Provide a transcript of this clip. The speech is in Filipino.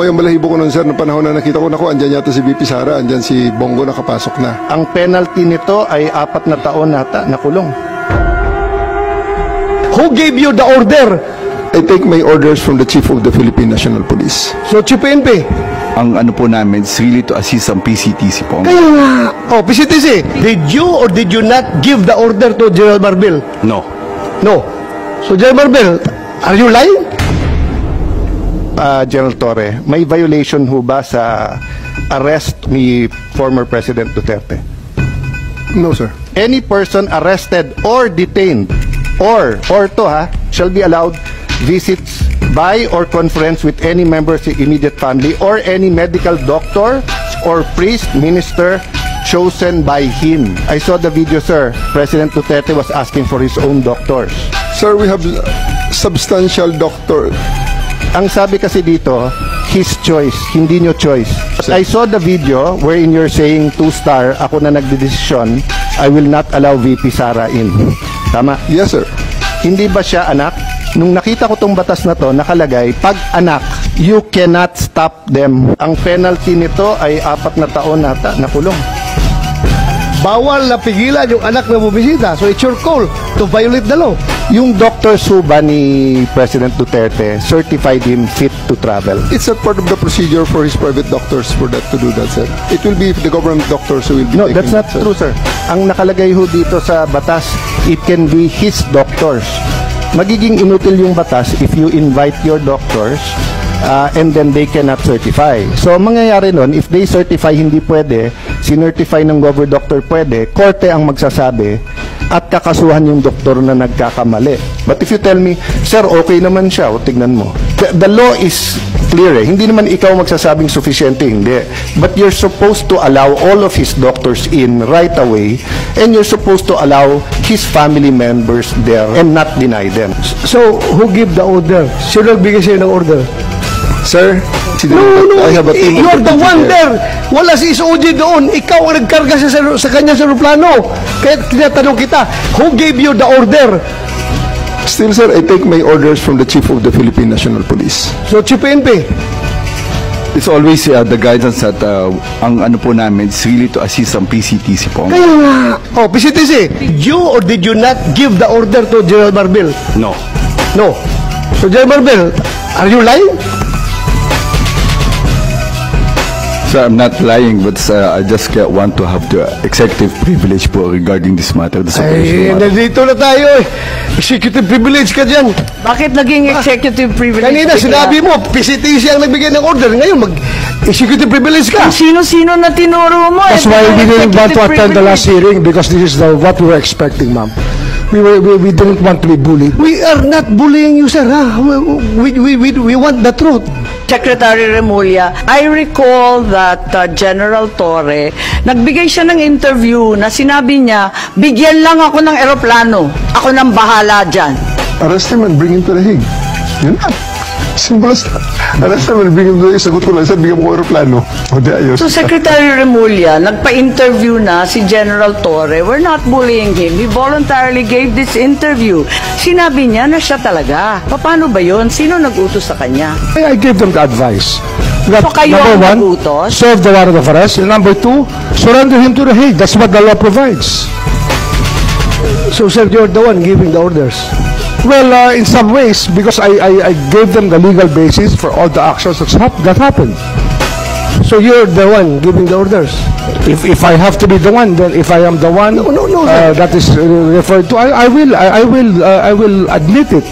mo yung balahibo ko nun, sir, noong panahon na nakita ko, naku, andyan yata si VP Sara, andyan si Bongo nakapasok na. Ang penalty nito ay 4 na taon nata na kulong. Who gave you the order? I take my orders from the Chief of the Philippine National Police. So, Chief PNP. Ang ano po namin is really to assist ang PCTC po. Kaya nga. Oh, PCTC, did you or did you not give the order to General Marbil? No. No. So, General Marbil, are you lying? General Torre, may violation ho ba sa arrest ni former President Duterte? No, sir. Any person arrested or detained or shall be allowed visits by or conference with any member of the immediate family or any medical doctor or priest, minister chosen by him. I saw the video, sir. President Duterte was asking for his own doctors. Sir, we have substantial doctor. Ang sabi kasi dito, his choice, hindi nyo choice. I saw the video wherein you're saying 2-star, ako na nagdedesisyon, I will not allow VP Sara in. Tama? Yes, sir. Hindi ba siya anak? Nung nakita ko tong batas na to, nakalagay, pag anak, you cannot stop them. Ang penalty nito ay 4 na taon nata na kulong. Bawal na pigilan yung anak na bubisita. So, it's your call to violate the law. Yung Dr. Suba ni President Duterte certified him fit to travel. It's not part of the procedure for his private doctors for that to do that, sir. It will be the government doctors who will be No, taking that's not that, sir. true, sir. Ang nakalagay ho dito sa batas, it can be his doctors. Magiging inutil yung batas if you invite your doctors and then they cannot certify. So, ang mangyayari nun, if they certify hindi pwede, sinertify ng government doctor pwede, korte ang magsasabi at kakasuhan yung doktor na nagkakamali. But if you tell me, sir, okay naman siya, o tignan mo. The law is clear eh. Hindi naman ikaw magsasabing sufficiente, hindi. But you're supposed to allow all of his doctors in right away and you're supposed to allow his family members there and not deny them. So, who give the order? Sino nagbigay sa'yo ng order? Sir, No, I have a team of you're the one there. there. Wala si SOG doon. Ikaw ang nagkarga sa kanya sa aeroplano. Kaya tinatanong kita, who gave you the order? Still, sir, I take my orders from the Chief of the Philippine National Police. So, Chief PNP. It's always the guidance that ang ano po namin is really to assist ang PCTC po. Kaya nga. Oh, PCTC, did you or did you not give the order to General Marbil? No. No. So, General Marbil, are you lying? So I'm not lying, but I just want to have the executive privilege po regarding this matter. This Ay, operational matter. nandito na tayo eh. Executive privilege ka dyan. Bakit naging executive privilege? Kanina bigla? sinabi mo, PCTC ang nagbigay ng order. Ngayon, mag-executive privilege ka. Sino-sino na tinuro mo? That's why we didn't want to attend the last hearing because this is what we were expecting, ma'am. We didn't want to be bullied. We are not bullying you, sir. Ha? We want the truth. Secretary Remulla, I recall that General Torre, nagbigay siya ng interview na sinabi niya, bigyan lang ako ng eroplano. Ako nang bahala dyan. Arrest him and bring him to the Hague. Yun na. Simple as that. Arrest him and bring him to the Hague. Sagot ko lang, sir, bigyan mo ko aeroplano. O di ayos. So Secretary Remulla, nagpa-interview na si General Torre. We're not bullying him. He voluntarily gave this interview. Sinabi niya na siya talaga. Paano ba yun? Sino nag-utos sa kanya? I gave them the advice. So kayo ang Number 1, nag-utos? serve the warrant of arrest. And number 2, surrender him to the Hague. That's what the law provides. So, sir, you're the one giving the orders. Well, in some ways, because I gave them the legal basis for all the actions that happened. So, you're the one giving the orders. If I have to be the one, then if I am the one No. that is referred to, I will admit it.